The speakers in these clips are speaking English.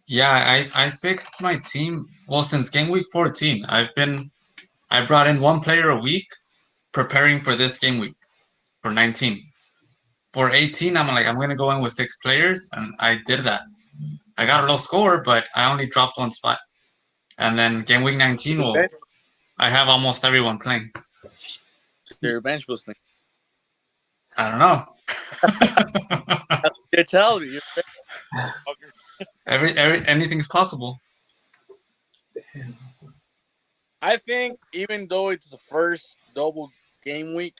Yeah, I fixed my team. Well, since game week 14, I brought in one player a week, preparing for this game week for 19. For 18, I'm gonna go in with 6 players, and I did that. I got a low score, but I only dropped one spot. And then game week 19, Your well, bench, I have almost everyone playing. your bench boosting. I don't know. You're telling me. Anything's possible. I think even though it's the first double game week,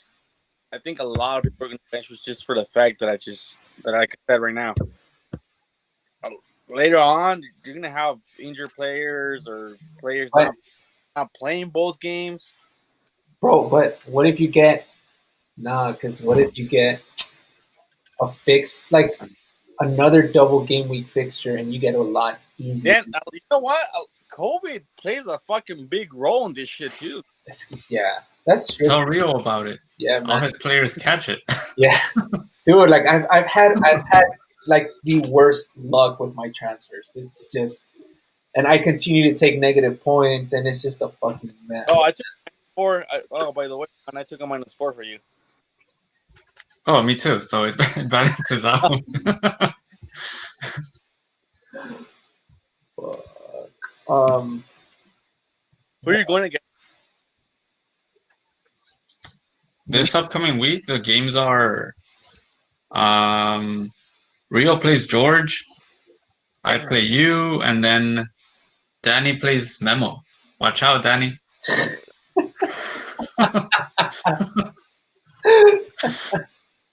I think a lot of people are going to bench just for the fact that like I said right now. Later on, you're going to have injured players or players not playing both games. Bro, but what if you get because what if you get a fix like another double game week fixture and you get a lot easier? Then you know what? COVID plays a fucking big role in this shit too. Yeah, that's true. So real about it. Yeah, man. All his players catch it. Yeah, dude. Like I've had like the worst luck with my transfers. It's just, and I continue to take negative points, and it's just a fucking mess. Oh, I took -4. By the way, and I took a -4 for you. Oh, me too. So it balances out. Who are you going to get? This upcoming week, the games are Rio plays George, I play you, and then Danny plays Memo. Watch out, Danny.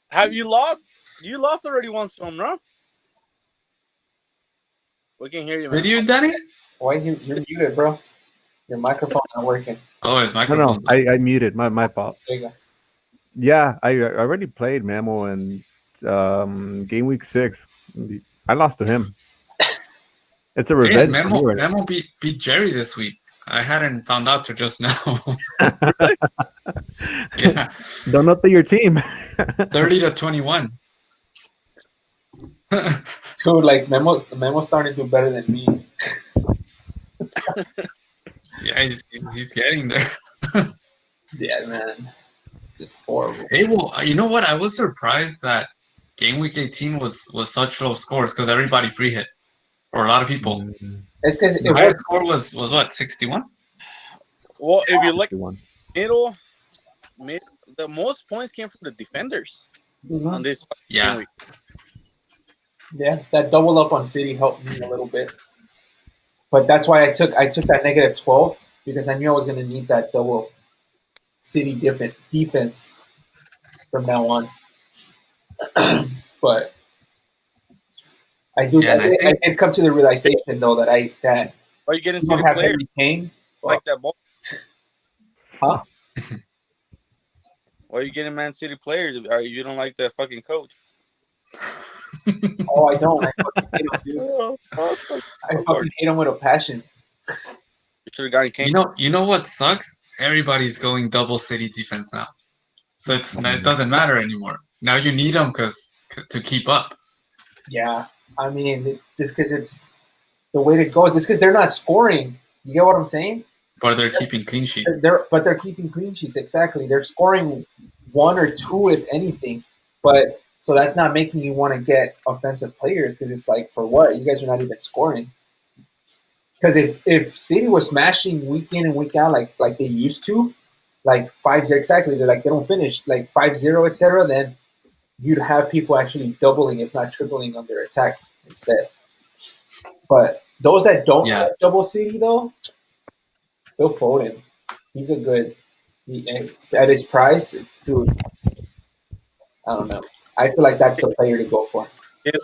Have you lost? You lost already once to him, no? We can hear you, man. Did you, Danny? Why you're muted, bro? Your microphone not working. Oh, his microphone. No, I muted. My fault. There you go. Yeah, I already played Memo in game week 6. I lost to him. It's a revenge. Hey, Memo beat Jerry this week. I hadn't found out till just now. Yeah. Don't update your team. 30-21. Dude, like Memo's starting to do better than me. Yeah, he's getting there. Yeah, man. It's horrible. Hey, well, you know what? I was surprised that game week 18 was such low scores because everybody free hit, or a lot of people. It's because the highest score was what, 61? Well, if you look middle, the most points came from the defenders on this game week. Yeah, that double up on City helped me a little bit, but that's why I took that -12 because I knew I was going to need that double City defense from now on. But I did come to the realization though that are you getting City players like that ball? Huh? Why are you getting Man City players? You don't like the fucking coach? Oh, I don't. I fucking hate him, dude. I fucking hate him with a passion. You should have gotten Kane. You know what sucks? Everybody's going double City defense now, so it doesn't matter anymore. Now you need them to keep up. Yeah, I mean, just because it's the way to go, just because they're not scoring. You get what I'm saying? But they're keeping clean sheets. They're keeping clean sheets, exactly. They're scoring 1 or 2, if anything. But so that's not making you want to get offensive players because it's like, for what? You guys are not even scoring. Because if City was smashing week in and week out like they used to, like 5-0 exactly, they don't finish like 5-0, etc., then you'd have people actually doubling, if not tripling, on their attack instead. But those that don't have double City though, they'll fold him. He's a good at his price, dude. I don't know. I feel like that's the player to go for. It's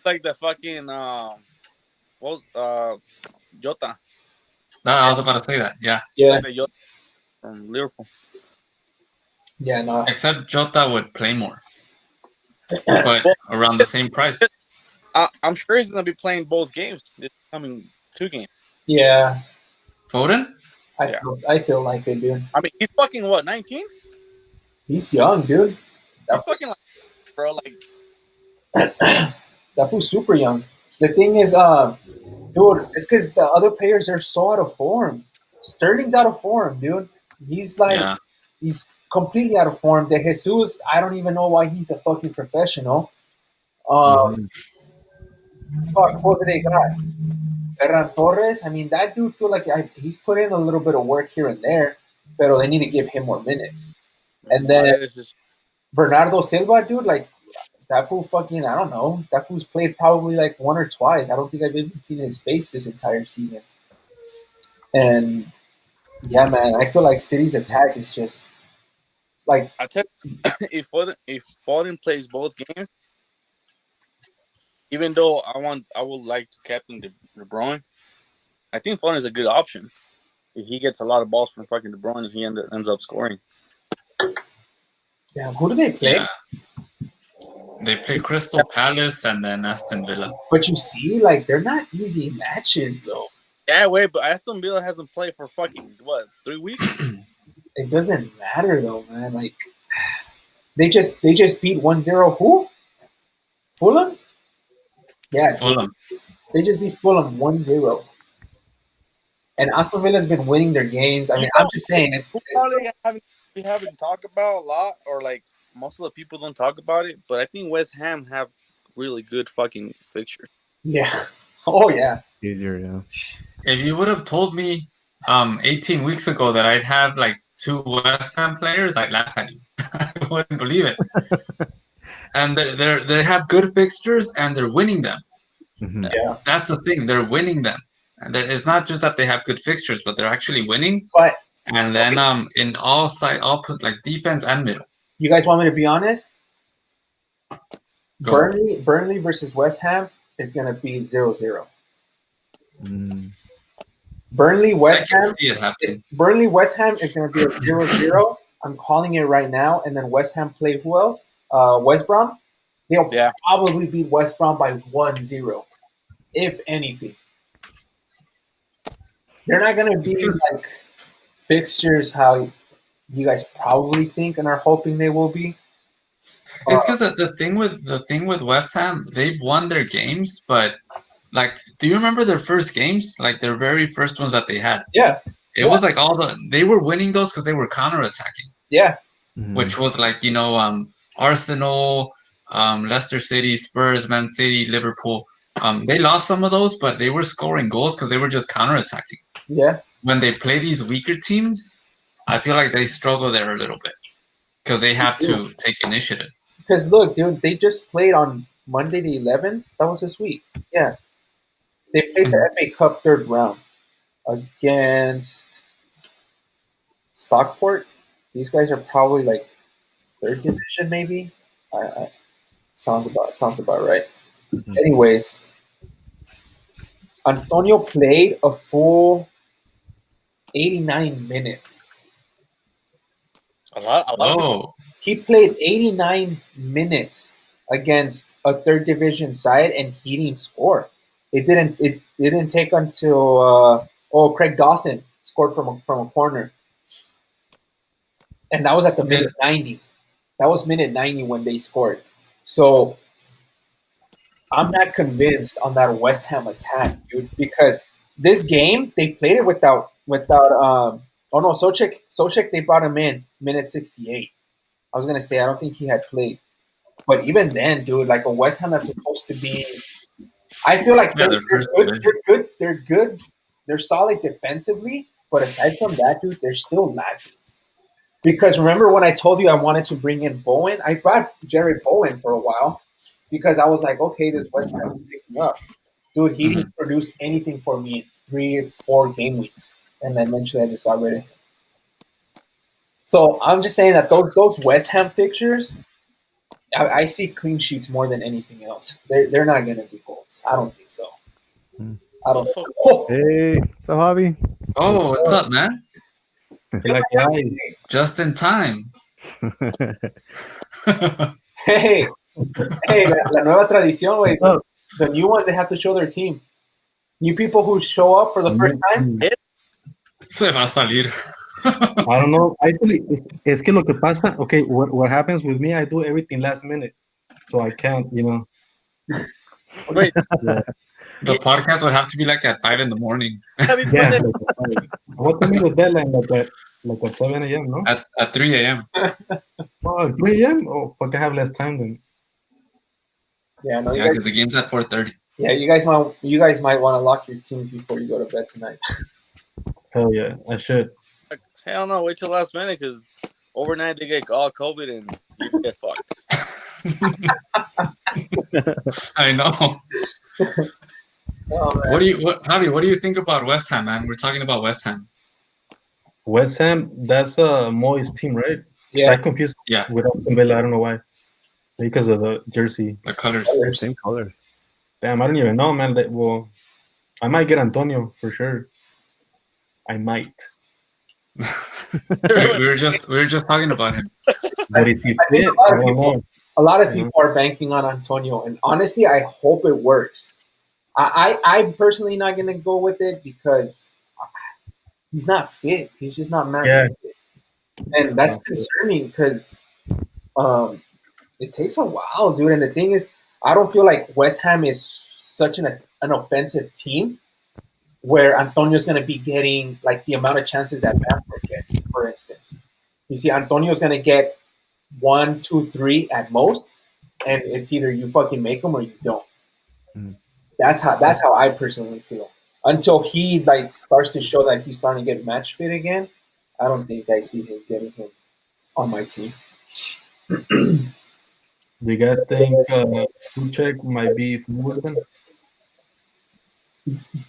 like the fucking what was Jota. No, I was about to say that. Yeah. Yeah. Like Jota from Liverpool. Yeah, no. Except Jota would play more, but around the same price. I'm sure he's gonna be playing both games. This coming 2 games. Yeah. Foden? I feel like it, dude. I mean, he's fucking what, 19? He's young, dude. He's fucking like, bro, like that fool's super young. The thing is, dude, it's because the other players are so out of form. Sterling's out of form, dude. He's like, Yeah. he's completely out of form. De Jesus, I don't even know why he's a fucking professional. Mhm. Fuck, what they got? Ferran Torres. I mean, that dude feel like he's put in a little bit of work here and there, but they need to give him more minutes. And then Mahrez is Bernardo Silva, dude, like that fool fucking, I don't know. That fool's played probably like one or twice. I don't think I've even seen his face this entire season. And yeah, man, I feel like City's attack is just like, I tell you, if Foden plays both games, even though I would like to captain De Bruyne, I think Foden is a good option. If he gets a lot of balls from fucking De Bruyne, he ends up scoring. damn, who do they play? Yeah. They play Crystal Palace and then Aston Villa. But you see, like, they're not easy matches, though. Yeah, wait, but Aston Villa hasn't played for fucking, 3 weeks? It doesn't matter, though, man. Like, they just beat 1-0 who? Fulham? Yeah, Fulham. they just beat Fulham 1-0. And Aston Villa's been winning their games. I mean, I'm just saying it. Who probably we haven't talked about a lot, or like most of the people don't talk about it, but I think West Ham have really good fucking fixtures. Yeah. Oh, yeah. Easier, yeah. If you would have told me 18 weeks ago that I'd have like 2 West Ham players, I'd laugh at you. I wouldn't believe it. And they have good fixtures and they're winning them. Mhm. Yeah. That's the thing. They're winning them. And it's not just that they have good fixtures, but they're actually winning. But And then in all like defense and middle. you guys want me to be honest? Go. Burnley versus West Ham is going to be 0-0. Mm. Burnley I West can Ham. see it happening. Burnley West Ham is going to be a 0-0. I'm calling it right now. And then West Ham play who else? West Brom. They'll probably beat West Brom by 1-0, if anything. They're not going to be like fixtures how you guys probably think and are hoping they will be. It's because the thing with West Ham, they've won their games, but like, do you remember their first games? Like their very first ones that they had. Yeah. It was like they were winning those because they were counterattacking. Yeah. Mhm. Which was like, Arsenal, Leicester City, Spurs, Man City, Liverpool. They lost some of those, but they were scoring goals because they were just counterattacking. Yeah. When they play these weaker teams, I feel like they struggle there a little bit because they have to take initiative. Because look, dude, they just played on Monday the 11th. That was this week. Yeah. They played the FA Cup third round against Stockport. These guys are probably like third division, maybe. Sounds about right. Mhm. Anyways, Antonio played a full 89 minutes. A lot of people. Oh, He played 89 minutes against a third division side, and he didn't score. It didn't take until Craig Dawson scored from a corner, and that was at the minute 90. That was minute 90 when they scored. So I'm not convinced on that West Ham attack, dude, because this game they played it without Socek they brought him in minute 68. I was gonna say I don't think he had played. But even then, dude, like a West Ham that's supposed to be, I feel like they're good. They're good. They're good. They're solid defensively, but aside from that, dude, they're still lacking. Because remember when I told you I wanted to bring in Bowen? I brought Jerry Bowen for a while because I was like, okay, this West Ham is picking up. Dude, he didn't produce anything for me in 3 or 4 game weeks, and then eventually I just got rid of him. So I'm just saying that those West Ham fixtures, I see clean sheets more than anything else. They're not going to be goals. I don't think so. I don't. Oh, Hey, what's up, Javi? Oh, what's up, man? Just in time. hey, la nueva tradición, güey. The new ones, they have to show their team. New people who show up for the first time. Se va a salir. I don't know. Actually, es que lo que pasa, okay, what happens with me, I do everything last minute. So I can't, Wait, The podcast would have to be like at 5 in the morning. have you put Yeah. that? What time is the deadline? Like at 7 a.m., no? At 3 a.m. Oh, 3 a.m.? Oh, fuck, I have less time then. Yeah, no, Yeah, because the game's at 4:30. yeah, you guys might want to lock your teams before you go to bed tonight. Hell yeah, I should. Hell no, wait till last minute because overnight they get all COVID and you get fucked. I know. Oh, man. Javi, what do you think about West Ham, man? We're talking about West Ham. West Ham, that's Moyes' team, right? 'Cause Yeah. I confused Yeah, with Aston Villa. I don't know why. Because of the jersey. the colors. Same colors. Damn, I don't even know, man. Well, I might get Antonio for sure. I might. we were just talking about him. But if he I think fit, a lot I of don't people- know. A lot of Yeah. people are banking on Antonio, and honestly, I hope it works. I'm personally not going to go with it because he's not fit. He's just not match Yeah. fit. And that's Not fit. concerning because it takes a while, dude. And the thing is, I don't feel like West Ham is such an offensive team where Antonio's going to be getting like the amount of chances that Bamford gets, for instance. You see, Antonio's going to get 1, 2, 3 at most, and it's either you fucking make them or you don't. Mm. That's how I personally feel. Until he like starts to show that he's starting to get match fit again, I don't think I see him getting him on my team. Do you guys think Suchek might be forward then?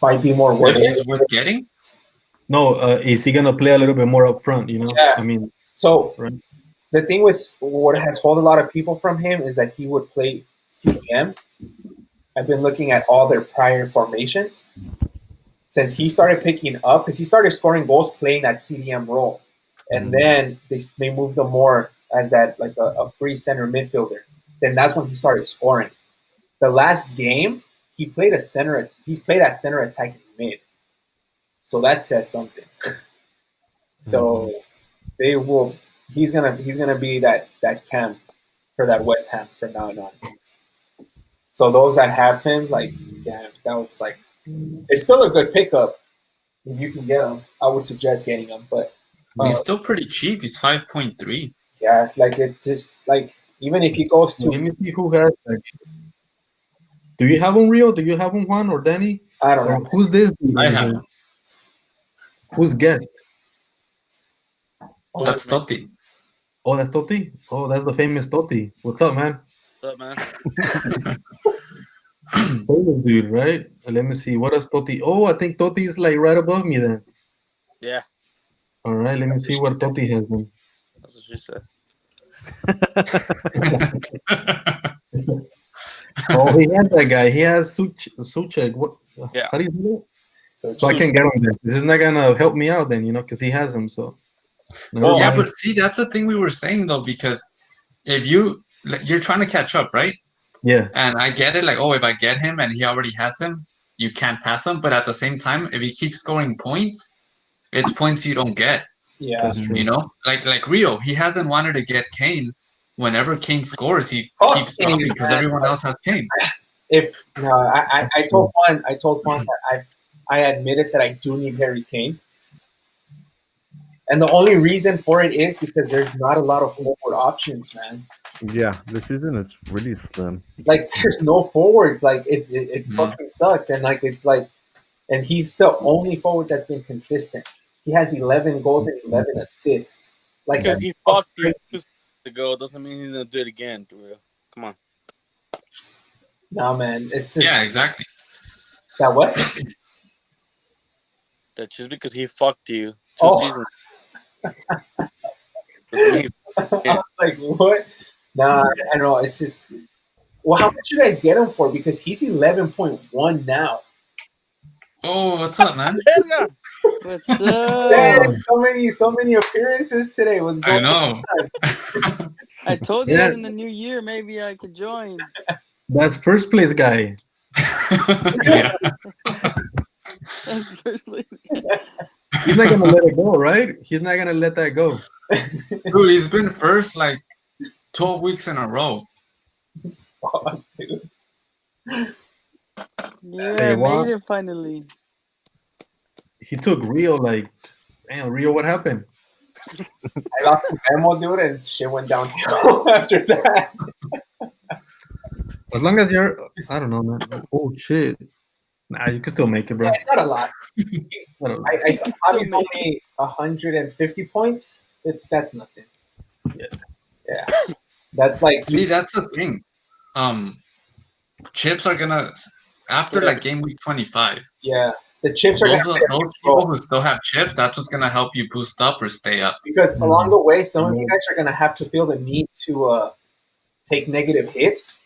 Might be more worth If it. he's worth getting, No, is he gonna play a little bit more up front? You know, Yeah. I mean, So right. the thing with what has hold a lot of people from him is that he would play CDM. I've been looking at all their prior formations since he started picking up because he started scoring goals playing that CDM role, and then they moved him more as that like a free center midfielder. Then that's when he started scoring. The last game he played a center. He's played at center attacking mid, so that says something. So they will. He's gonna be that cam for that West Ham from now on. So those that have him, like, yeah, that was like, it's still a good pickup if you can get him. I would suggest getting him, but he's still pretty cheap. He's 5.3. yeah, like it just like even if he goes Let to, me see who has. Do you have him, Rio? Do you have him, Juan or Danny? I don't Or know. who's this? I have him. Who's guest? That's Totti. Oh, that's Totti. Oh, that's the famous Totti. What's up, man? What's up, man? Famous dude, right? Let me see. What does Totti? Oh, I think Totti is like right above me then. Yeah, All right, let me That's see what what Totti has then. that's what she said. Oh, he has that guy. He has Suchek. What? Yeah. How do you do that? So So I can get him then. This is not gonna help me out then, because he has him. So. Never Yeah, mind. but see, that's the thing we were saying though, because if you're trying to catch up, right? Yeah. And I get it, like, oh, if I get him and he already has him, you can't pass him. But at the same time, if he keeps scoring points, it's points you don't get. yeah, That's true. You know, like Rio, he hasn't wanted to get Kane. Whenever Kane scores, he Fuck keeps Kane, stopping because man. everyone else has Kane. if no, I told Juan that I admitted that I do need Harry Kane. And the only reason for it is because there's not a lot of forward options, man. Yeah, the season is really slim. Like there's no forwards. Like it Mhm. fucking sucks. And like it's like, and he's the only forward that's been consistent. He has 11 goals and 11 assists. Like Because that's he fucked you crazy. 2 seasons ago doesn't mean he's gonna do it again, Durio. Come on. Nah, man. It's just Yeah, exactly. that what? That just because he fucked you 2 Oh. seasons doesn't mean I'm like what? Nah, I don't know. It's just well, how much you guys get him for? Because he's 11.1 now. Oh, what's up, man? Verga! What's up? Dang, so many appearances today. What's I going know. I told you Yeah. that in the new year maybe I could join. That's first place guy. Yeah. That's personally. He's not gonna let it go, right? He's not gonna let that go. Dude, he's been first like 12 weeks in a row. on, dude? Yeah, Hey, I what? made it finally. He took Rio. Like, damn, Rio, what happened? I lost to Memo, dude, and shit went downhill after that. As long as you're, I don't know, man. Oh shit. Nah, you can still make it, bro. Yeah, it's not a lot. I don't know. I You can still Javi's make only 150 points. That's nothing. Yeah. Yeah, that's like See, that's the thing. Chips are gonna after Yeah. like game week 25. yeah. The chips are gonna play a Those huge people role who still have chips, that's what's gonna help you boost up or stay up. because along Mhm. the way, some of you Yeah. guys are gonna have to feel the need to take negative hits,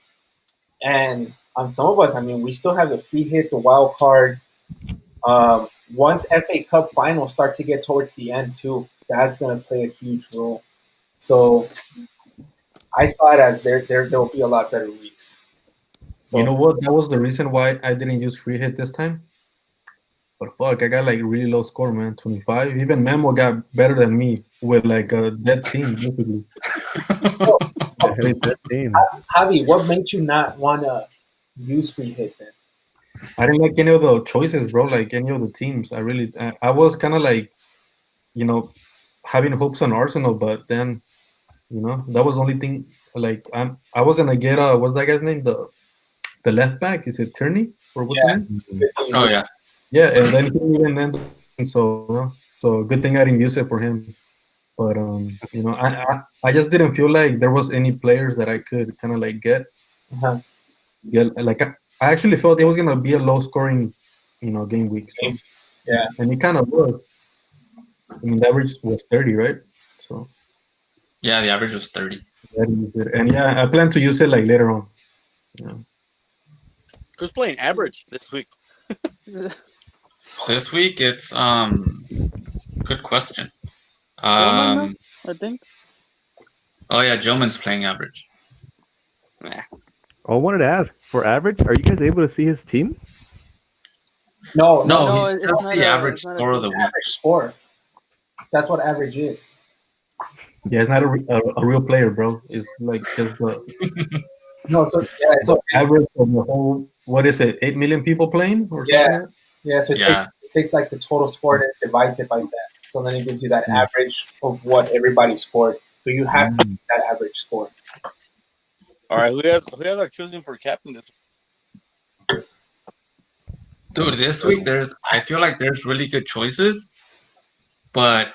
and on some of us, I mean, we still have the free hit, the wild card. Once FA Cup finals start to get towards the end too, that's gonna play a huge role. So I saw it as there'll be a lot better weeks. You know So what? That was the reason why I didn't use free hit this time. But fuck, I got like really low score, man. 25. Even Memo got better than me with like a dead team, basically. so Hey, 15. Javi, what made you not wanna use free hit then? I didn't like any of the choices, bro. Like any of the teams. I was kind of like, you know, having hopes on Arsenal, but then, that was the only thing. Like I was gonna get what's that guy's name? The left back. Is it Tierney or what's his Yeah, name? Mhm. good thing you Oh did. yeah. Yeah, and then he didn't even end. So good thing I didn't use it for him. But I just didn't feel like there was any players that I could kind of like get. Uh-huh. Yeah, like I actually felt it was gonna be a low scoring, game week. So Yeah. and it kind of was. I mean, the average was 30, right? So Yeah, the average was 30. that is it. And yeah, I plan to use it like later on. Yeah. Who's playing average this week? This week it's good question. Tillman, no? Um I think. oh yeah, Joman's playing average. Nah. Oh, I wanted to ask for average. Are you guys able to see his team? No, No, No, he's it's just not the a average it's not a score of the team. week. average score. That's what average is. Yeah, it's not a real player, bro. It's like just No, so yeah, the average of the whole. What is it? 8 million people playing or yeah, something like that? yeah. So Yeah. it takes like the total score and it divides it by that. So then it gives you that Yeah. average of what everybody scored. So you have to Mm. get that average score. All right, who has our choosing for captain this week? Dude, this week I feel like there's really good choices, but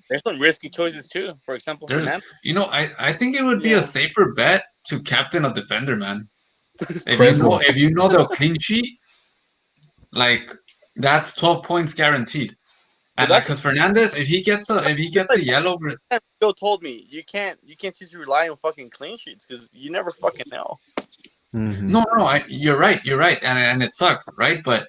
There's some risky choices too. For example, there Fernando. I think it would be a Yeah. safer bet to captain a defender, man. Creswell. If you know they'll clean sheet, like that's 12 points guaranteed. But And like, that's cause Fernandez, if he gets a yellow, Bill told me you can't just rely on fucking clean sheets because you never fucking know. Mhm. no, you're right, and it sucks, right? But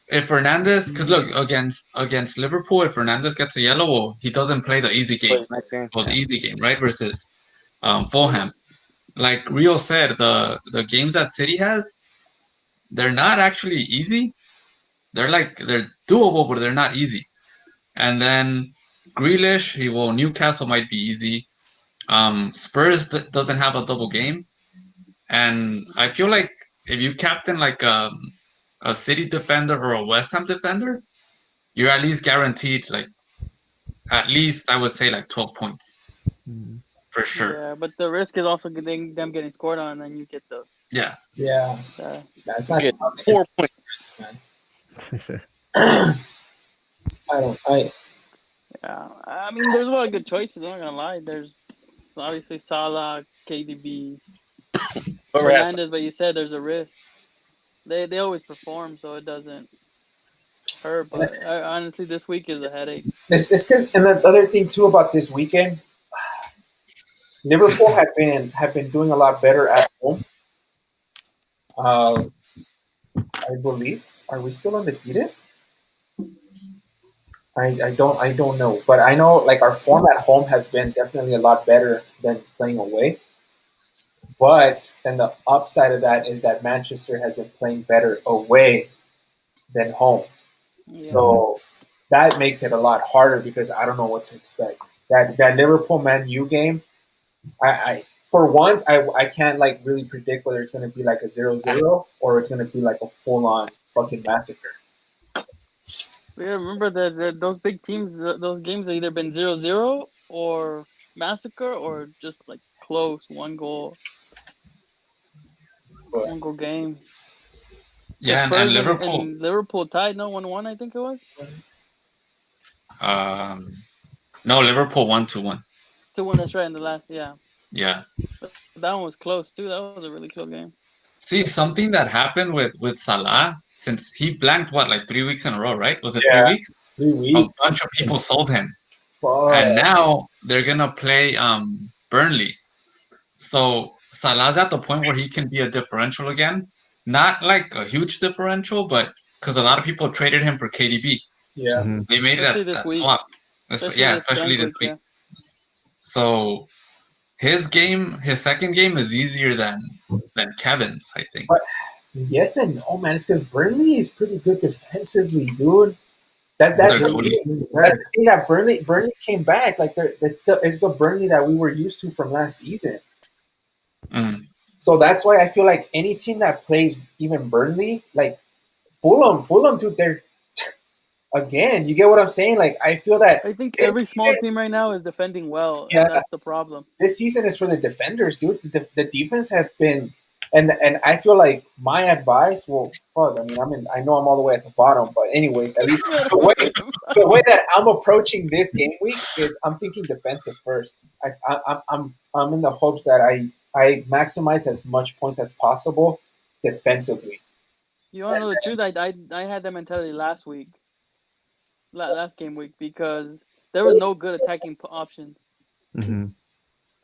if Fernandez, because look against Liverpool, if Fernandez gets a yellow, well, he doesn't play the easy game, But next game, the easy game, right? Versus Fulham. Like Rio said, the games that City has, they're not actually easy. They're doable, but they're not easy. And then Grealish, Newcastle might be easy. Spurs doesn't have a double game, and I feel like if you captain like a City defender or a West Ham defender, you're at least guaranteed like at least I would say like 12 points Mhm. for sure. Yeah, but the risk is also them getting scored on, and then you get Yeah, Yeah, the that's you not get it's 4 points. risk, man. I don't. yeah. I mean, there's a lot of good choices. I'm not gonna lie. There's obviously Salah, KDB, Whoever has Fernandez, but you said there's a risk. They always perform, so it doesn't hurt. But honestly, this week is a headache. It's because, and the other thing too about this weekend, Liverpool have been doing a lot better at home. Uh, I believe. Are we still undefeated? I don't know, but I know like our form at home has been definitely a lot better than playing away. But then the upside of that is that Manchester has been playing better away than home. Yeah. So that makes it a lot harder because I don't know what to expect. That Liverpool Man U game, I for once, I can't like really predict whether it's going to be like a 0-0 or it's going to be like a full on fucking massacre. Yeah, remember that those big teams, those games have either been 0-0 or massacre or just like close, one goal game. Yeah, and Spurs Liverpool. and Liverpool tied 1-1, I think it was. No, Liverpool 1-1. 2-1, that's right, in the last, yeah. Yeah. But that one was close too. That was a really close game. See, something that happened with Salah, since he blanked, what, like 3 weeks in a row, right? Was it Yeah. 3 weeks? 3 weeks. A bunch of people sold him. Fuck. And now they're going to play Burnley. So Salah's at the point where he can be a differential again. Not like a huge differential, but because a lot of people traded him for KDB. Yeah. Mhm. They made Especially that this week. swap. Especially this week. Yeah. So his second game is easier than Kevin's, I think. But yes and no, man. It's because Burnley is pretty good defensively, dude. That's They're the goalie. thing. That's the thing that Burnley came back. Like it's the Burnley that we were used to from last season. Mm. So that's why I feel like any team that plays even Burnley, like Fulham, dude, they're again. You get what I'm saying? Like I feel that I think this every small season- team right now is defending well, Yeah. and that's the problem. this season is for the defenders, dude. The defense have been, and I feel like my advice. Well, fuck. I mean, I know I'm all the way at the bottom, but anyways, at least the way that I'm approaching this game week is I'm thinking defensive first. I'm in the hopes that I maximize as much points as possible defensively. You want to know the truth? I had that mentality last week, last game week, because there was no good attacking options Mhm.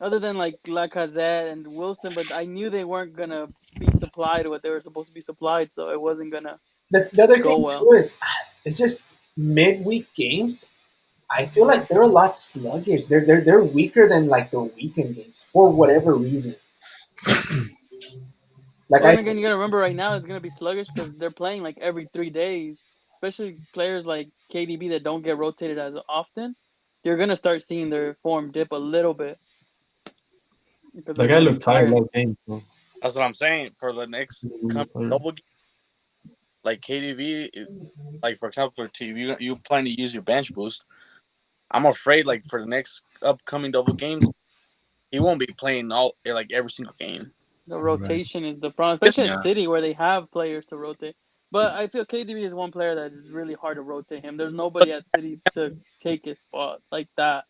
other than like Lacazette and Wilson. But I knew they weren't gonna be supplied what they were supposed to be supplied, so it wasn't gonna. The other Go thing well. too is it's just midweek games. I feel like they're a lot sluggish. They're weaker than like the weekend games for whatever reason. Like But then again, you gotta remember right now it's gonna be sluggish because they're playing like every 3 days. Especially players like KDB that don't get rotated as often. You're gonna start seeing their form dip a little bit. Because That they're guy gonna be looked tired tired. last game. So. That's what I'm saying. For the next double game, like KDV, like for example, for TV, you plan to use your bench boost. I'm afraid, like for the next upcoming double games, he won't be playing every single game. The rotation is the problem, especially Yeah. at City where they have players to rotate. But I feel KDB is one player that is really hard to rotate him. There's nobody at City to take his spot like that.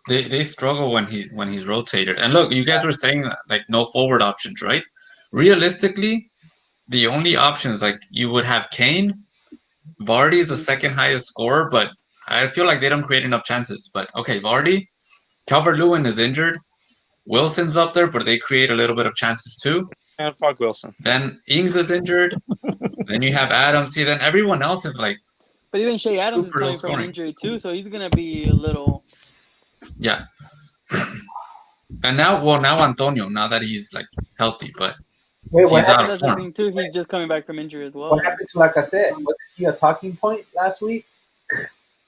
They struggle when he's rotated. And look, you guys were saying that, like no forward options, right? Realistically, the only options like you would have Kane. Vardy is the second highest scorer, but I feel like they don't create enough chances. But okay, Vardy, Calvert-Lewin is injured. Wilson's up there, but they create a little bit of chances too. And fuck Wilson. Then Ings is injured. Then you have Adams. See, then everyone else is like, But even Shea Adams is Super low coming from an scoring. injury too, so he's gonna be a little. yeah. And now Antonio, now that he's like healthy, but wait, what he's out happened, of That's the form. thing too. He's just coming back from injury as well. what happened to Lacazette? Wasn't he a talking point last week?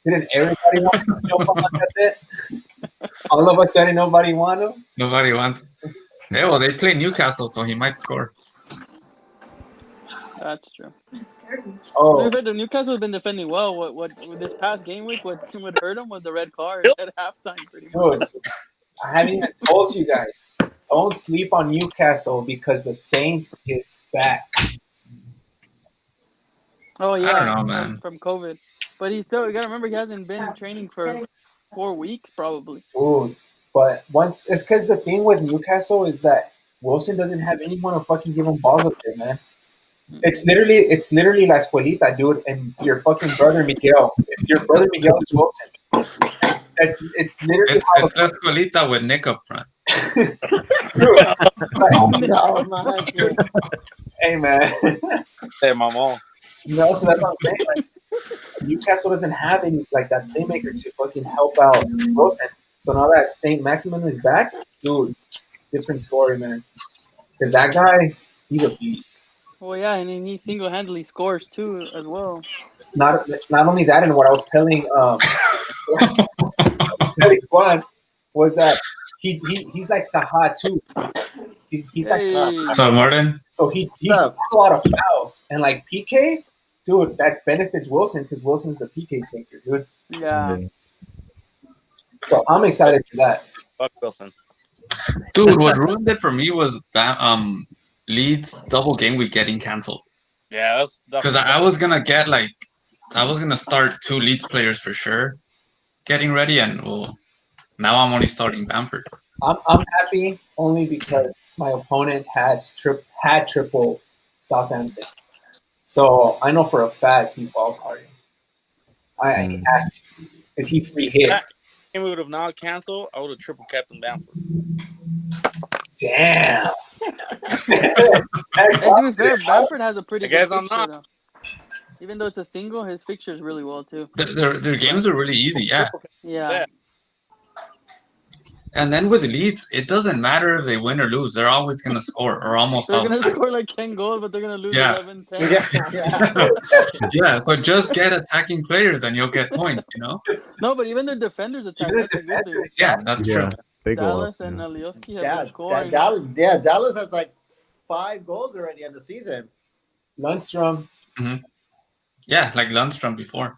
Didn't everybody want to jump on Lacazette? All of a sudden, nobody want him. Nobody wants. Yeah, well, they play Newcastle, so he might score. That's true. Oh, The Newcastle has been defending well. What this past game week? What hurt him was a red card at halftime, pretty much. dude, I haven't even told you guys. Don't sleep on Newcastle because the Saint is back. Oh yeah, don't know, man. from COVID, but he's still. You gotta remember he hasn't been training for 4 weeks probably. Dude, but once it's because the thing with Newcastle is that Wilson doesn't have anyone to fucking give him balls up there, man. It's literally La Escuelita, dude, and your fucking brother Miguel. If your brother Miguel is Wilson, it's literally how It's La Escuelita with Nick up front. No, man. Hey man, Hey, mama. no, so that's what I'm saying. Like, Newcastle doesn't have any like that playmaker to fucking help out Wilson. So now that Saint Maximin is back, dude, different story, man. Because that guy, he's a beast. Well, yeah, and then he single-handedly scores too as well. Not only that, and what I was telling Juan was that he's like Saha too. He's like Hey, So Martin, so he What's up? gets a lot of fouls and like PKs, dude. That benefits Wilson because Wilson's the PK taker, dude. yeah. So I'm excited for that. Fuck Wilson. dude, what ruined it for me was that Leeds double game week getting canceled. Yeah, that's Because I was gonna get I was gonna start 2 Leeds players for sure, getting ready, and well, now I'm only starting Bamford. I'm happy only because my opponent had triple Southampton, so I know for a fact he's ball carding. He has to because he free hit. That game we would have not canceled. I would have triple captain Bamford. Damn. And to be fair, Bamford has a pretty I guess good I'm fixture, not. though. Even though it's a single, his fixture is really well, too. Their games are really easy, yeah. Yeah. And then with Leeds, it doesn't matter if they win or lose; they're always gonna score, or almost They're all going the to time. score like 10 goals, but they're going to lose Yeah. 11, 10. Yeah. Yeah, so just get attacking players, and you'll get points. No, but even their defenders attack. Even the That's a good thing. defenders, Yeah, that's true. They go Dallas up. and Yeah. Alioski have been scoring. Dallas has like 5 goals already in the season. Lundstrom. Yeah, like Lundstrom before.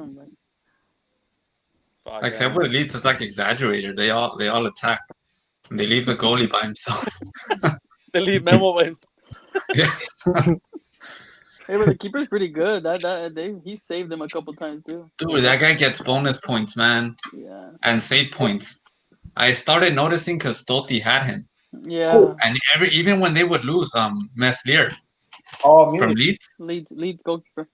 Fuck, Except with Leeds, it's like exaggerated. They all attack. And they leave the goalie by himself. they leave Memo by himself. Yeah. Hey, but the keeper's pretty good. He saved them a couple times, too. Dude, that guy gets bonus points, man, Yeah. and save points. I started noticing because Totti had him, Yeah. and even when they would lose, Meslier Oh, from Millie. Leeds. Leeds goalkeeper.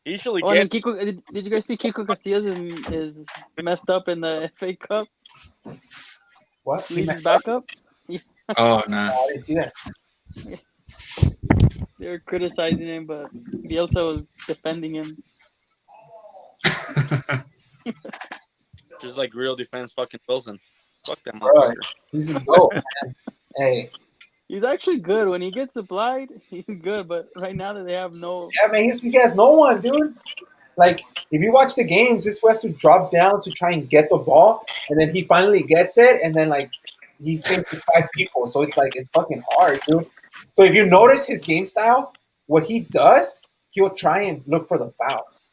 He usually Oh, and then gets. Kiko, did you guys see Kiko Casillas is messed up in the FA Cup? What? He Leeds messed backup? Oh nah. Oh, I didn't see that. They were criticizing him, but Bielsa was defending him. Just like real defense, fucking Wilson. Fuck that Bro, motherfucker. he's a goat, man. Hey, He's actually good. When he gets applied, he's good. But right now that they have no... yeah, man, he has no one, dude. Like, if you watch the games, this has to drop down to try and get the ball, and then he finally gets it, and then, like, he faces 5 people. So it's like, it's fucking hard, dude. So if you notice his game style, what he does, he'll try and look for the fouls.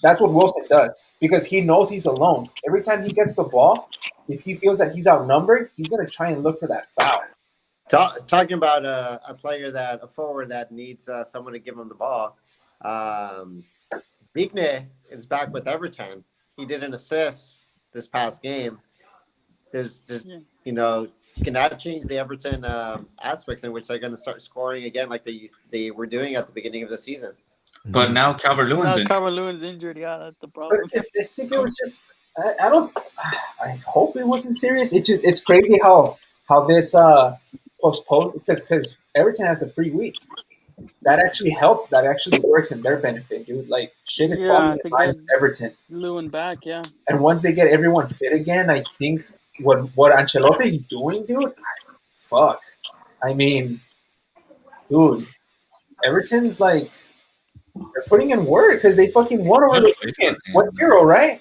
That's what Wilson does because he knows he's alone. Every time he gets the ball, if he feels that he's outnumbered, he's going to try and look for that foul. Talking about a forward that needs someone to give him the ball. Vigne is back with Everton. He did an assist this past game. There's just can that change the Everton aspects in which they're going to start scoring again like they were doing at the beginning of the season? But now Calvert-Lewin's in. Calvert-Lewin's injured. Yeah, that's the problem. But I think it was just I hope it wasn't serious. It's crazy how this postponed because Everton has a free week. That actually helped. That actually works in their benefit, dude. Like shit is falling in line with Everton. Lewin back, yeah. And once they get everyone fit again, I think what Ancelotti is doing, dude. Fuck. I mean, dude, Everton's like they're putting in work because they fucking won over the weekend. 1-0, right?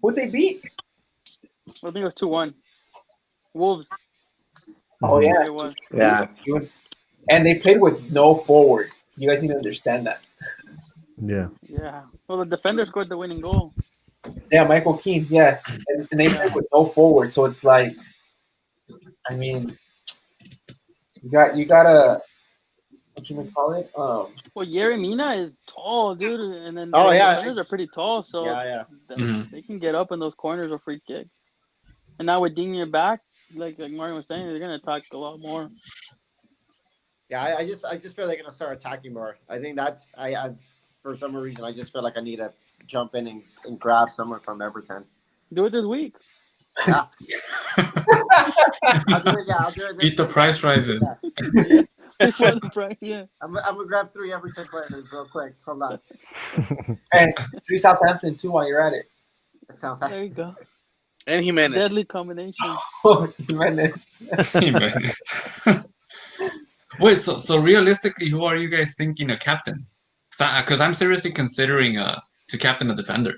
Who'd they beat? I think it was 2-1. Wolves. Oh yeah, It was. Yeah. And they played with no forward. You guys need to understand that. Yeah. Yeah. Well, the defender scored the winning goal. Yeah, Michael Keane. Yeah, and they played with no forward, so it's like, I mean, you gotta what you call it? Well, Yerry Mina is tall, dude, and then Oh, the yeah. defenders are pretty tall, so they can get up in those corners or free kicks. And now with Digne back, like Martin was saying, they're gonna attack a lot more. Yeah, I just feel they're gonna start attacking more. I think that's I for some reason I just feel like I need to jump in and grab someone from Everton. Do it this week. Yeah. I'll do it Beat the price rises. Before the price, yeah. I'm gonna grab 3 Everton players real quick. Hold on. And 3 Southampton too while you're at it. That sounds There you go. And Jimenez. Deadly combination. Jimenez. Wait, so realistically, who are you guys thinking a captain? Because I'm seriously considering to captain a defender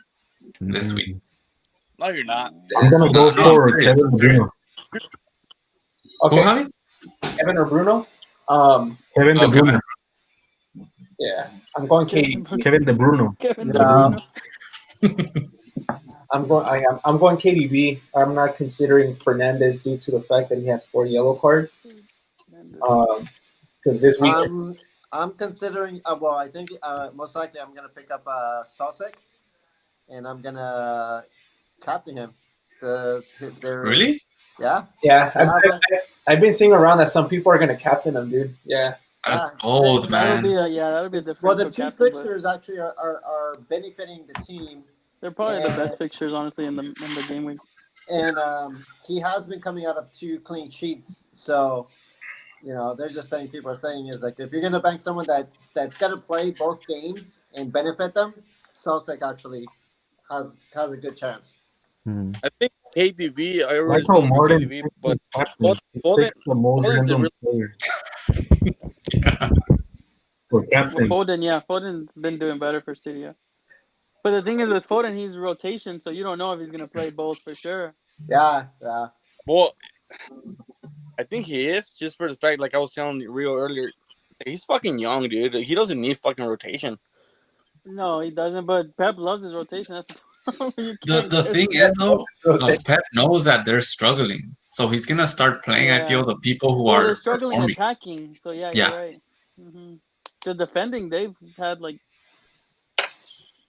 this week. No, you're not. I'm gonna go No, for I'm serious, Kevin I'm De Bruyne. serious. Okay, Who, Javi? Kevin or Bruno? Kevin De Oh, Bruyne. Yeah, I'm going KDB. Kevin De Bruno. Kevin De Yeah. Bruyne. I'm going KDB. I'm not considering Fernandez due to the fact that he has 4 yellow cards. Because this week, I'm considering. Well, I think most likely I'm gonna pick up Sosek, and I'm gonna captain him. Really? Yeah. yeah, Yeah, I've been seeing around that some people are gonna captain him, dude. Yeah, That's bold, That'll be man. a Well, the differential two captain, but fixtures actually are benefiting the team, they're probably the and best fixtures, honestly, in the game week. and he has been coming out of 2 clean sheets. So they're just saying people are saying is like if you're gonna bank someone that's gonna play both games and benefit them, Sosek actually has a good chance. I think KDV. I Like already how going for Martin KDV, takes but the captain. He Foden takes the most Foden's a random real. players for Well, captain. Foden's been doing better for City. Yeah. But the thing is with Foden, he's rotation, so you don't know if he's gonna play both for sure. Yeah. Well, I think he is just for the fact, like I was telling Rio earlier, he's fucking young, dude. He doesn't need fucking rotation. No, he doesn't. But Pep loves his rotation. That's the problem. You The can't the get thing Yeah, is though, rotate. Pep knows that they're struggling, so he's gonna start playing. I feel Yeah. the people who Well, they're are struggling performing. attacking. So yeah, Yeah. you're right. The defending, they've had like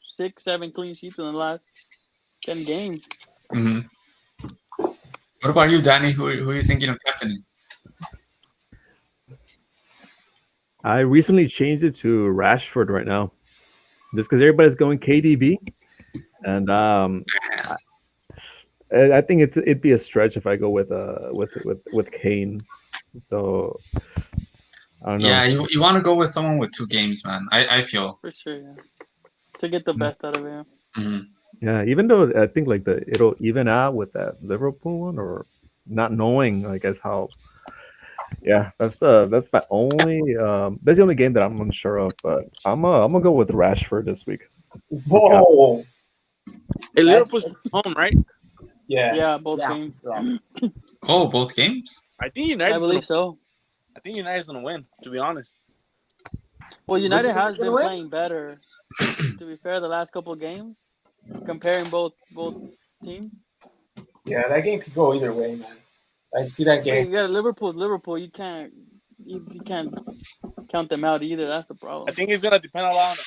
6, 7 clean sheets in the last 10 games. hmm What about you, Danny? Who are you thinking of captaining? I recently changed it to Rashford right now, just because everybody's going KDB, and I think it'd be a stretch if I go with Kane. So I don't know. Yeah, you want to go with someone with 2 games, man. I feel. For sure, yeah. To get the best out of him. hmm Yeah, even though I think like it'll even out with that Liverpool one, or not knowing, I guess how. Yeah, that's my only that's the only game that I'm unsure of. But I'm gonna go with Rashford this week. Whoa, Hey, That's- Liverpool's home, right? yeah. Yeah, both Yeah. games. Oh, both games. I think I United's believe so. gonna win. To be honest, Well, United Liverpool's has gonna been win? playing better. To be fair, the last couple of games, comparing both teams. Yeah, that game could go either way, man. I see that But game. you got Liverpool. You can't count them out either. That's the problem. I think it's gonna depend a lot on.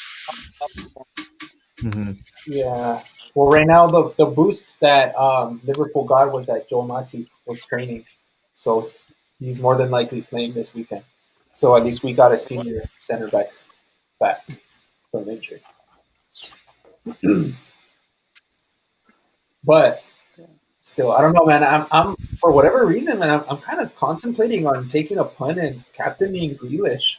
Mm-hmm. Yeah. Well, right now the boost that Liverpool got was that Joe Mati was training, so he's more than likely playing this weekend. So at least we got a senior center back from injury. But still, I don't know, man. I'm for whatever reason, man. I'm kind of contemplating on taking a punt and captaining Grealish.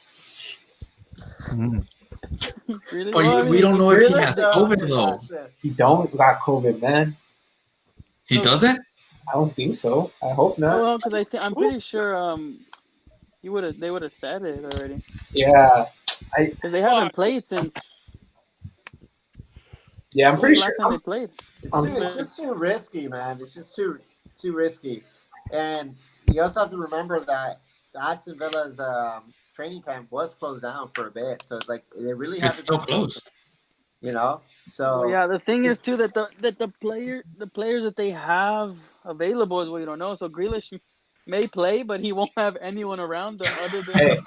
Really? But Well, I we mean, don't know if he Grealish, has COVID though. He don't got COVID, man. He doesn't. I don't think so. I hope not. well, because I'm pretty sure they would have said it already Yeah, because they haven't played since. yeah. I'm When was pretty the sure. last time they played? It's just too risky, man. It's just too risky. And you also have to remember that Aston Villa's training camp was closed down for a bit, so it's like they really It's haven't. still closed. So Well, yeah, the thing is too that the players that they have available is what you don't know. So Grealish may play, but he won't have anyone around them other than Hey,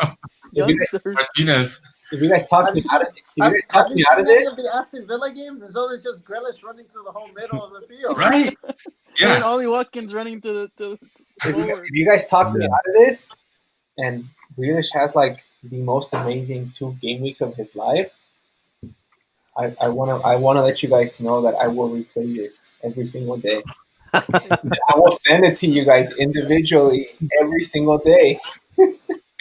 youngsters. Martinez. if you guys talk me out of, have you seen any this, of the Aston Villa games? It's always just Grealish running through the whole middle of the field. Right? And Yeah. then Ollie Watkins running to forward. if you guys talk me out of this, and Grealish has like the most amazing 2 game weeks of his life, I wanna let you guys know that I will replay this every single day. I will send it to you guys individually every single day.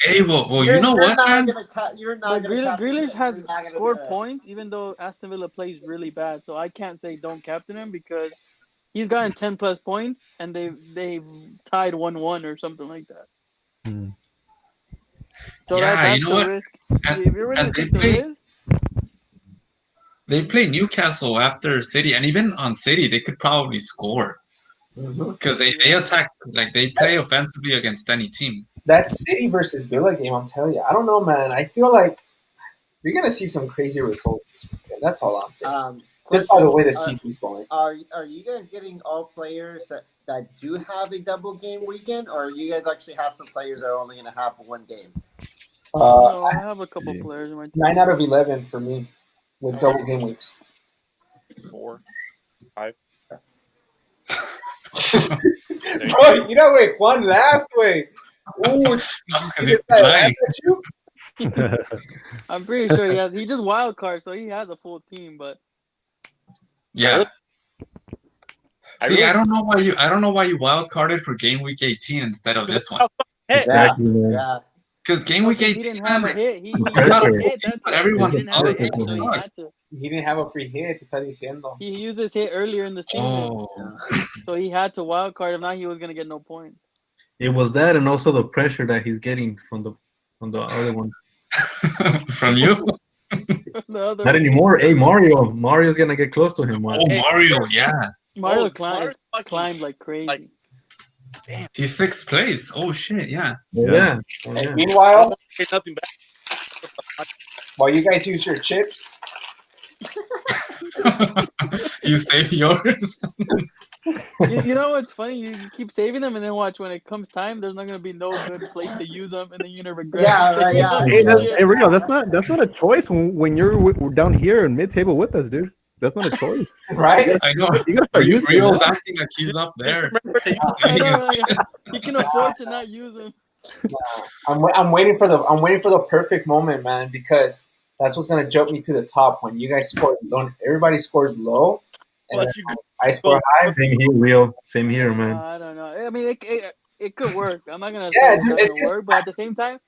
Hey, well, you know what, man? You're But not gonna. Grealish has you're not gonna scored do it. points, even though Aston Villa plays really bad. So I can't say don't captain him because he's gotten 10 plus points and they tied 1-1 or something like that. So Yeah, that's you know the what? risk. If you're ready to And they take the play. risk, they play Newcastle after City, and even on City, they could probably score because they attack, like they play offensively against any team. That City versus Villa game, I'm telling you, I don't know, man. I feel like you're gonna see some crazy results this weekend. That's all I'm saying. Just by the way the season's going. Are you guys getting all players that do have a double game weekend, or you guys actually have some players that are only going to have one game? No, I have a couple players in my team. 9 out of 11 for me with double game weeks. 4, 5. Bro, you know, wait, Juan laughed, wait. Ooh, Because he's lying. I'm pretty sure he has. He just wild card, so he has a full team. But Yeah. See, I don't know why you wild carded for game week 18 instead of this one. Exactly. Yeah. Because game week 18, he didn't have a hit. He got a used his hit. That's but it. everyone He didn't have a else hit, so he sucked. had to. He didn't have a free hit, te está diciendo. He used his hit earlier in the season, Oh, so he had to wild card. If not, he was gonna get no points. It was that, and also the pressure that he's getting from the other one. from you? The other Not one. anymore. Hey, Mario's gonna get close to him. Man. Oh, Mario, yeah. Mario Mario's fucking- climbed like crazy. Damn. He's 6th place. Oh, shit, yeah. Yeah. Oh, And yeah. meanwhile, Hey, nothing back. while you guys use your chips, You save yours? You know what's funny? You keep saving them, and then watch when it comes time. There's not gonna be no good place to use them, and then you're gonna regret. Yeah, right, yeah. Hey, Rio, that's not a choice when you're down here in mid-table with us, dude. That's not a choice. right? I know. You gotta start using Rio's them. acting like he's up there. I know, you can afford to not use them. I'm waiting for the perfect moment, man, because that's what's gonna jump me to the top when you guys score low. Everybody scores low, and then I score high. Same here, Rio. Same here, man. I don't know. I mean, it could work. I'm not gonna Yeah, say dude, it it's doesn't just- work, but at the same time,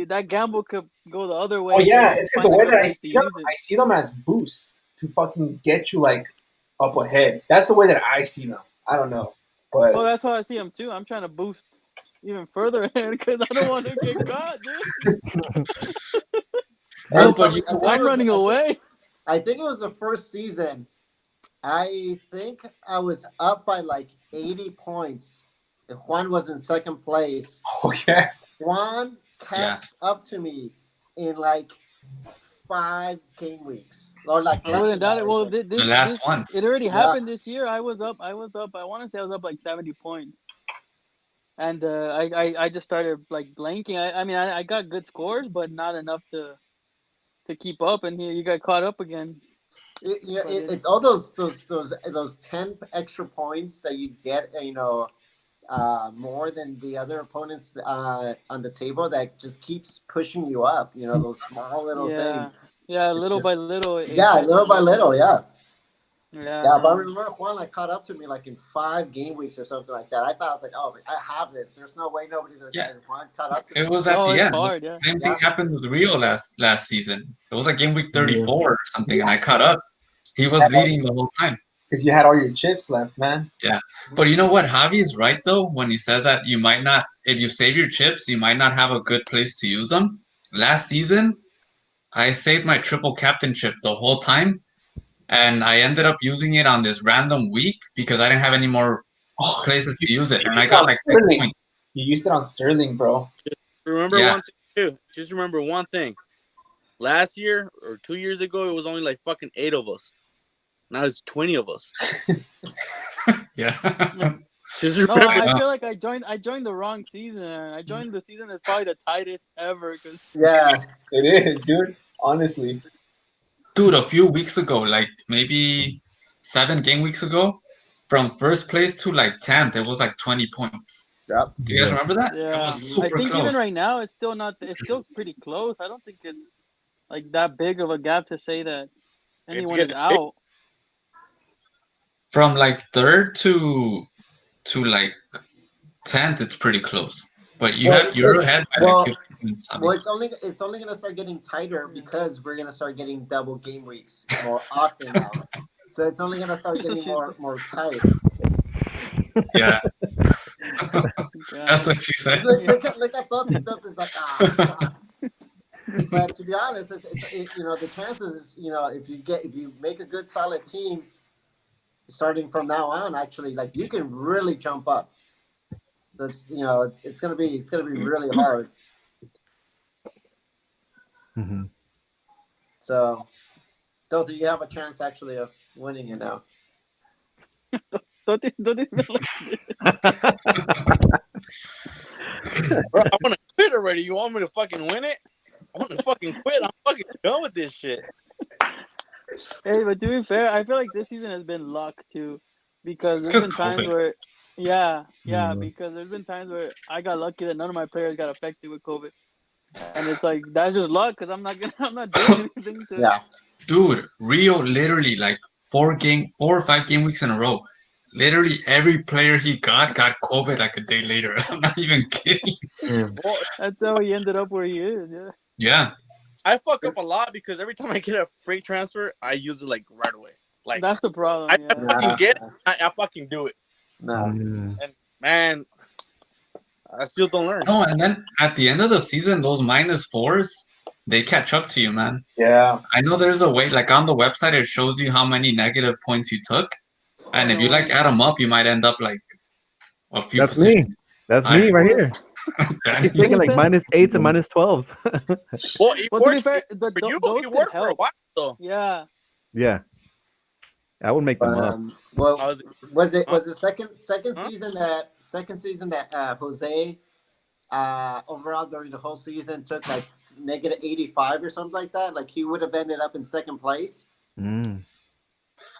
that gamble could go the other way. Oh yeah, so it's because find the a way good that I place see to them, use it. I see them as boosts to fucking get you like up ahead. That's the way that I see them. I don't know, but Well, that's how I see them too. I'm trying to boost even further ahead because I don't want to get caught, dude. No, but I'm running away. I think it was the first season. I think I was up by like 80 points. And Juan was in second place. okay. Juan catch up to me in like 5 game weeks. Or like I wouldn't doubt it. Well, the last ones. it already happened this year. I was up. I want to say I was up like 70 points, and I just started like blanking. I mean, I got good scores, but not enough to keep up. And here you got caught up again. It's all those 10 extra points that you get, more than the other opponents on the table that just keeps pushing you up. You know, those small little things. Yeah, little by little. Little by little, yeah. Yeah. But I remember Juan like caught up to me like in 5 game weeks or something like that. I was like, I have this. There's no way nobody's gonna Yeah. Juan caught up to me. It was at the it's end. hard, yeah. Same thing happened with Rio last season. It was like game week 34 or something, and I caught up. He was leading the whole time. Because you had all your chips left, man. Yeah. But you know what? Javi is right, though, when he says that you might not, if you save your chips, you might not have a good place to use them. Last season, I saved my triple captainship the whole time, and I ended up using it on this random week because I didn't have any more places to use it, and I got like 6 points. You used it on Sterling, bro. Remember one thing too. Just remember one thing. Last year or 2 years ago, it was only like fucking 8 of us. Now it's 20 of us. Yeah. Just No, remember. I feel like I joined the wrong season. I joined the season that's probably the tightest ever. It is, dude. Honestly. Dude, a few weeks ago, like maybe 7 game weeks ago, from first place to like 10th, it was like 20 points. Yep. Do you guys remember that? Yeah. It was super I think close. even right now it's still pretty close. I don't think it's like that big of a gap to say that anyone is getting out. From like 3rd to like 10th, it's pretty close. But you're ahead by like 2 points. Well, it's only gonna start getting tighter because we're gonna start getting double game weeks more often now. So it's only gonna start getting more tight. Yeah. That's what she said. Look at Totti. Totti's like, God. But to be honest, the chances, if you make a good solid team, starting from now on, actually, like you can really jump up. So it's gonna be really hard. Mm-hmm. So, don't you have a chance actually of winning it now? Don't they feel like Bro, I want to quit already. You want me to fucking win it? I want to fucking quit. I'm fucking done with this shit. Hey, but to be fair, I feel like this season has been luck too, because It's there's 'cause been times COVID. where, yeah, Mm. because there's been times where I got lucky that none of my players got affected with COVID, and it's like that's just luck because I'm not doing anything to. Yeah. Dude, Rio literally like 4 or 5 game weeks in a row. Literally every player he got COVID like a day later. I'm not even kidding. Yeah. Well, That's how he ended up where he is. Yeah. Yeah. I fuck up a lot because every time I get a free transfer, I use it like right away. Like That's the problem. I Yeah. fucking get it, I fucking do it. No. Mm. And man, I still don't learn. No, and then at the end of the season, those -4s, they catch up to you, man. Yeah. I know there's a way, like on the website, it shows you how many negative points you took. And if you like add them up, you might end up like a few That's me. positions. That's higher. me right here. Danny. He's taking like -8s and -12s. Well, it Well, to be worked fair, but for you. those It could worked for a help. while though. Yeah. Yeah. I would make them up. Well, I was, was it Huh? the second Huh? season that Jose overall during the whole season took like -85 or something like that? Like he would have ended up in second place. Mm.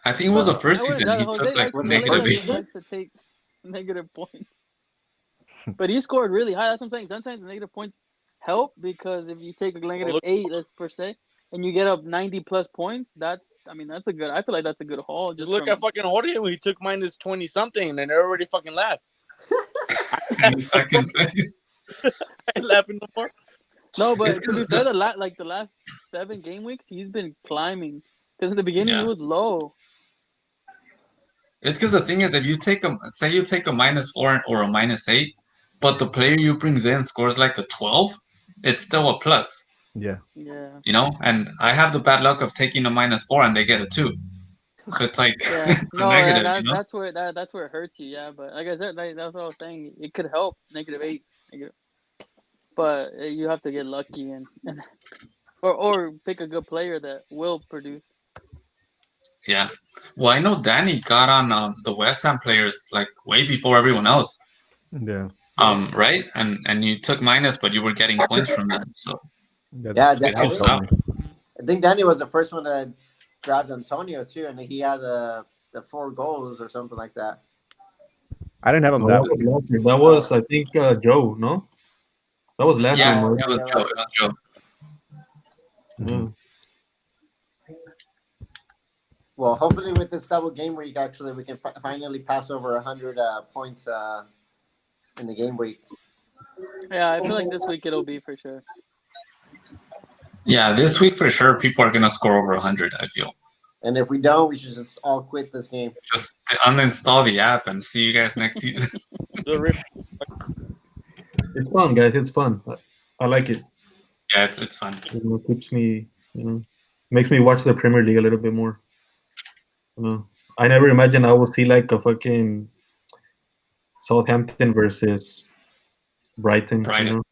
I think it was the I first I wouldn't season. doubt He Jose took like likes, negative Jose -8. likes to take negative points. But he scored really high. That's what I'm saying. Sometimes the negative points help because if you take a -8, let's per se, and you get up 90+ points, that's a good. I feel like that's a good haul. just look at fucking Jorge when he took -20 something, and they already fucking laughed. In second place. I ain't laughing no more. No, but It's to be 'cause fair, the last 7 game weeks, he's been climbing. Because in the beginning, he Yeah. was low. It's because the thing is, if you take say you take a -4 or a -8, but the player you brings in scores like a 12, it's still a plus, Yeah. Yeah. And I have the bad luck of taking a -4 and they get a 2. So it's like, Yeah. it's a No, yeah, negative, that's where it hurts you. Yeah, but like I said, that's what I was saying. It could help -8, but you have to get lucky and or pick a good player that will produce. Yeah. Well, I know Danny got on the West Ham players like way before everyone else. Yeah. Right? And you took minus, but you were getting points from them. So Yeah, it helps out. I think Danny was the first one that grabbed Antonio too, and he had the 4 goals or something like that. I didn't have him No, that that was last year. That was, I think, Joe. No, that was last Yeah, year. it was Joe. It was Joe. Yeah. Well, hopefully with this double game week, actually, we can finally pass over 100 points in the game week. Yeah, I feel like this week it'll be for sure. Yeah, this week for sure, people are gonna score over 100. I feel. And if we don't, we should just all quit this game. Just uninstall the app and see you guys next season. It's fun, guys. It's fun. I like it. Yeah, it's fun. It keeps me, makes me watch the Premier League a little bit more. I never imagined I would see like a fucking Southampton versus Brighton. Brighton.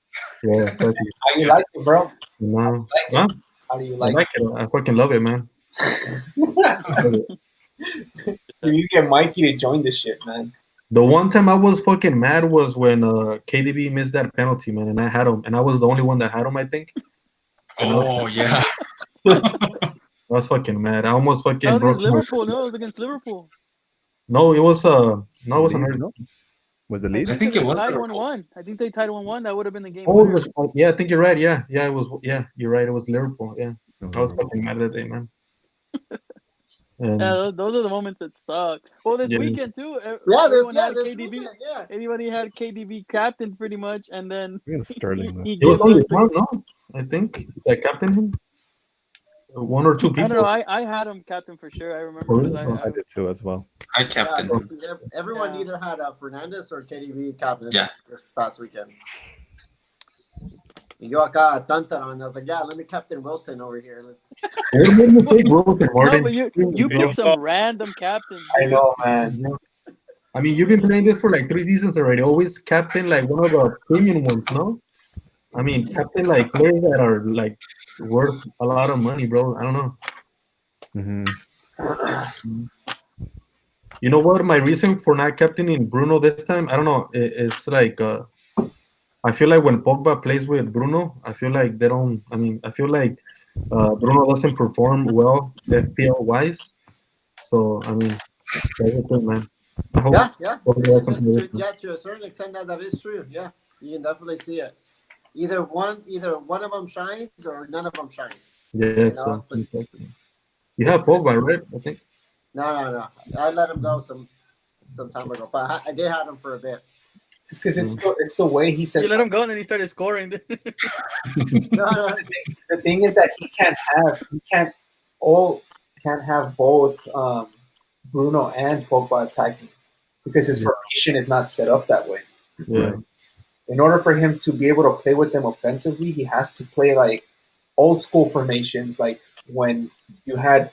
Yeah, exactly. How you like it, bro? No. Like Huh? it? How do you I like like it. I fucking love it, man. You get Mikey to join this shit, man. The one time I was fucking mad was when KDB missed that penalty, man, and I had him, and I was the only one that had him, I think. Oh yeah. I was fucking mad. I almost fucking That was broke against Liverpool. No, it was against Liverpool. No, it was no, it wasn't. Leeds, no? Was it I Leeds? I think they it was tied Liverpool. 1-1. I think they tied 1-1. That would have been the game Oh, winner. yeah, I think you're right. Yeah, it was. Yeah, you're right. It was Liverpool. Yeah, I was Oh. fucking mad that day, man. Yeah, those are the moments that suck. Well, this Yeah. weekend too. Yeah, Everyone had this KDB. weekend, yeah. Everybody had KDB captain pretty much, and then Against Sterling, though. he It was gives only up. one, no? I think that captain him. One or two people. I don't know. I had him captain for sure. I remember. Oh, because really? I did too as well. I captained him. Everyone Yeah. either had Fernandez or KDB captain Yeah. this past weekend. You acá Tantaron. I was like, yeah, let me Captain Wilson over here. What made you take Wilson, No, Martin? but you pick some random captains. I dude. know, man. I mean, you've been playing this for like 3 seasons already. Always captain like one of the premium ones, no? I mean, captain like players that are like worth a lot of money, bro. I don't know. You know what? My reason for not captaining Bruno this time, I don't know. It's like I feel like when Pogba plays with Bruno, I feel like they don't. I mean, I feel like Bruno doesn't perform well FPL wise. So I mean, that's the thing, man. I hope Yeah. To a certain extent, that is true. Yeah, you can definitely see it. Either one of them shines or none of them shine. Yeah, so exactly. You have Pogba, right? I think. No. I let him go some time ago, but I did have him for a bit. It's because it's the way he sets. You let him go, and then he started scoring. No. The thing is that he can't have both Bruno and Pogba attacking because his formation is not set up that way. Yeah. In order for him to be able to play with them offensively, he has to play like old school formations, like when you had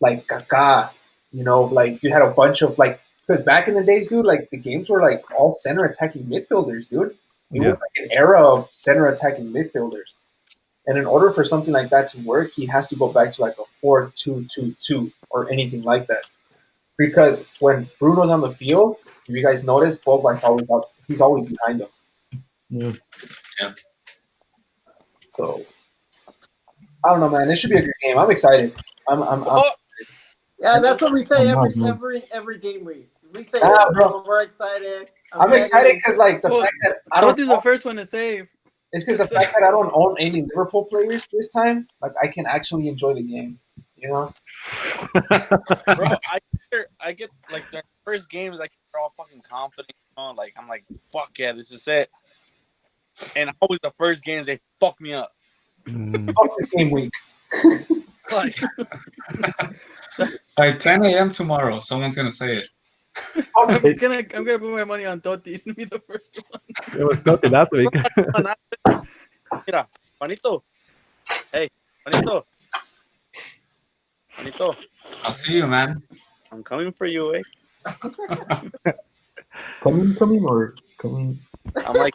like Kaká, like you had a bunch of like, because back in the days, dude, like the games were like all center attacking midfielders, dude. It was like an era of center attacking midfielders. And in order for something like that to work, he has to go back to like a 4-2-2-2 or anything like that. Because when Bruno's on the field, if you guys notice, Pogba's always up. He's always behind him. Yeah. So I don't know, man. It should be a good game. I'm excited. Yeah, that's what we say every game week. We say bro. we're excited. I'm excited because like the fact that I don't. Toti's the first one to save. It's because the fact that I don't own any Liverpool players this time, like I can actually enjoy the game. Bro, I get like the first games, like they're all fucking confident. Like I'm like, fuck yeah, this is it. And always the first games they fuck me up. Fuck this game week. Like, by 10 a.m. tomorrow, someone's gonna say it. I'm gonna put my money on Totti to be the first one. It was Totti last week. Mira, Juanito. Hey, Juanito. Juanito. I'll see you, man. I'm coming for you, eh? Coming or coming? I'm like,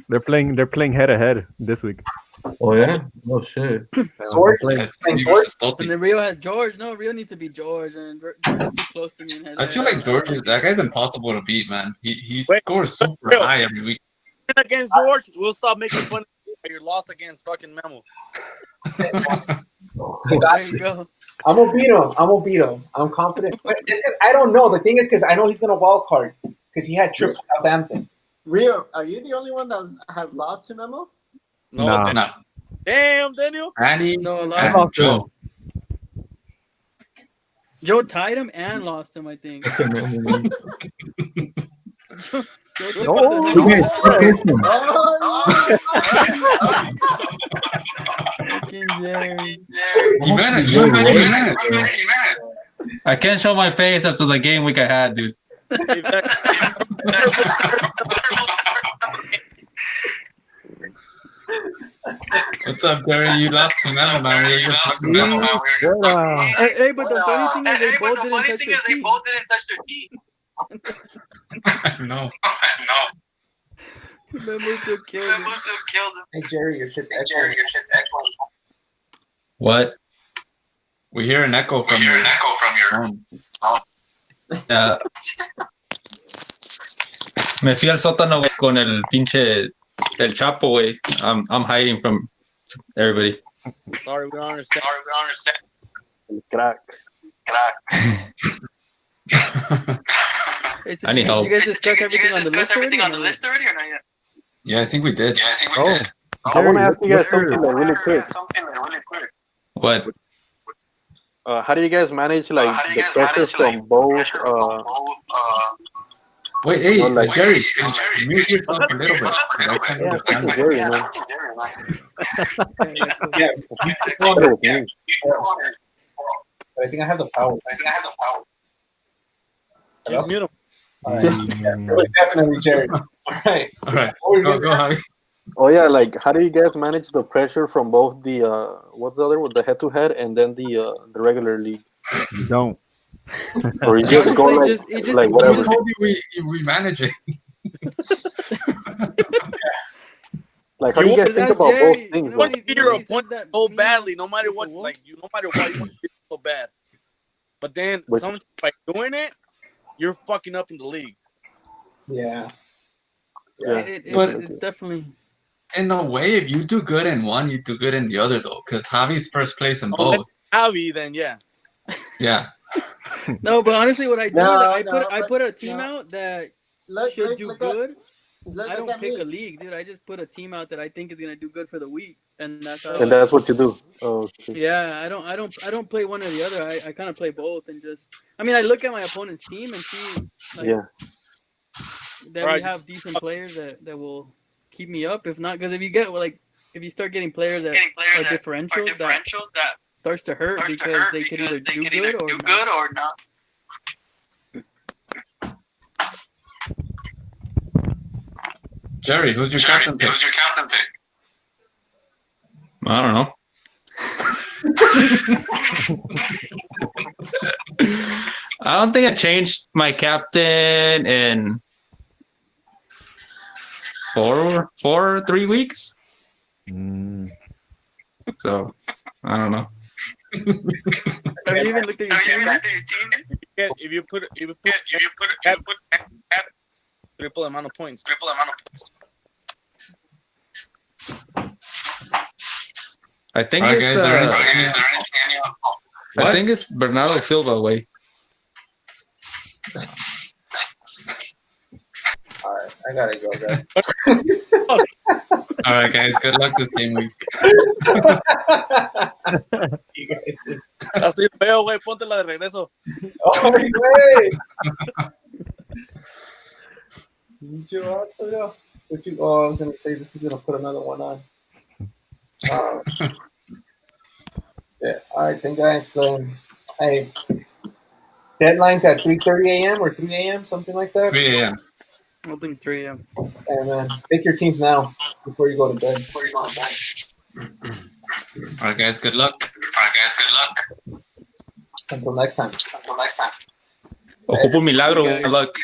They're playing head to head this week. Oh yeah? Oh shit. Swords? And then Rio has George. No, Rio needs to be George, and George is too close to me in head. I feel like George that guy's impossible to beat, man. He scores super high every week. Against George, we'll stop making fun of your loss against fucking Memo. There you go. I'm gonna beat him. I'm confident. But it's 'cause I don't know. The thing is, because I know he's gonna wild card because he had triple Southampton. Rio, are you the only one that has lost to Memo? No. Damn, Daniel. Annie, No, and Joe. Joe tied him and lost him, I think. Joe took I can't show my face after the game week I had, dude. What's up, Gary? You lost to Memo, man. Hey, but the funny thing is they both didn't touch their team. No. Memo still killed him. Hey Jerry, your shit's echoing. What? We hear an echo from your phone. Me fui al sótano, güey, con el pinche el Chapo, güey. I'm hiding from everybody. Sorry, we don't understand. Crack. Hey, I need help. Did you guys discuss everything on the list already or not yet? Yeah, I think we did. I want to ask you guys something really quick. What? How do you guys manage like the pressure from both? Wait, hey, Jerry, mute yourself a little bit. I can't understand Jerry, you. man. I think I have the power. Just mute him. All right. It was definitely Jerry. All right. Go, Javi. Oh yeah, like how do you guys manage the pressure from both the what's the other one, the head-to-head, and then the regular league, You don't. or you just go Honestly, like just it just like you Who whatever? just told you we manage it? Like how You do you want guys just think ask about both Jerry. things? You know Though? when to he see you know your when he sends opponent that so meme badly, no matter with the what, wolf. like no matter what, you want to so bad. But then Which sometimes by doing it, you're fucking up in the league. Yeah. yeah, But It's definitely in a way, if you do good in one, you do good in the other, though, because Javi's first place in Unless both. Javi, then yeah. Yeah. no. But honestly, what I do is No, I but put a team no. out that Look, should look, do look at good. look, I look don't at pick a me. league, dude. I just put a team out that I think is gonna do good for the week, and that's how Look, and that's what you do. Oh, okay. Yeah, I don't play one or the other. I kind of play both, and just I mean I look at my opponent's team and see like Yeah, that Or we I just have decent players that will keep me up. If not, because if you get like if you start getting players that are differentials, that starts to hurt because they could either do good or not. Jerry, who's your captain pick? I don't know. I don't think I changed my captain in 3 weeks. Mm. So I don't know. Have you even looked at your team? if you put triple amount of points. I think All right, it's guys. I think it's Bernardo Silva way. All right, I gotta go, guys. All right, guys. Good luck this game week. You guys. Así veo, güey, ponte la de regreso. Oh, wait. What you? Oh, I was gonna say this was gonna put another one on. Yeah. All right, then, guys. Hey, deadline's at 3:30 a.m. or 3 a.m. something like that. 3 a.m. I think 3 a.m. And pick your teams now before you go to bed. All right, guys. Good luck. Until next time. Ocupo un milagro. Guys. Good luck.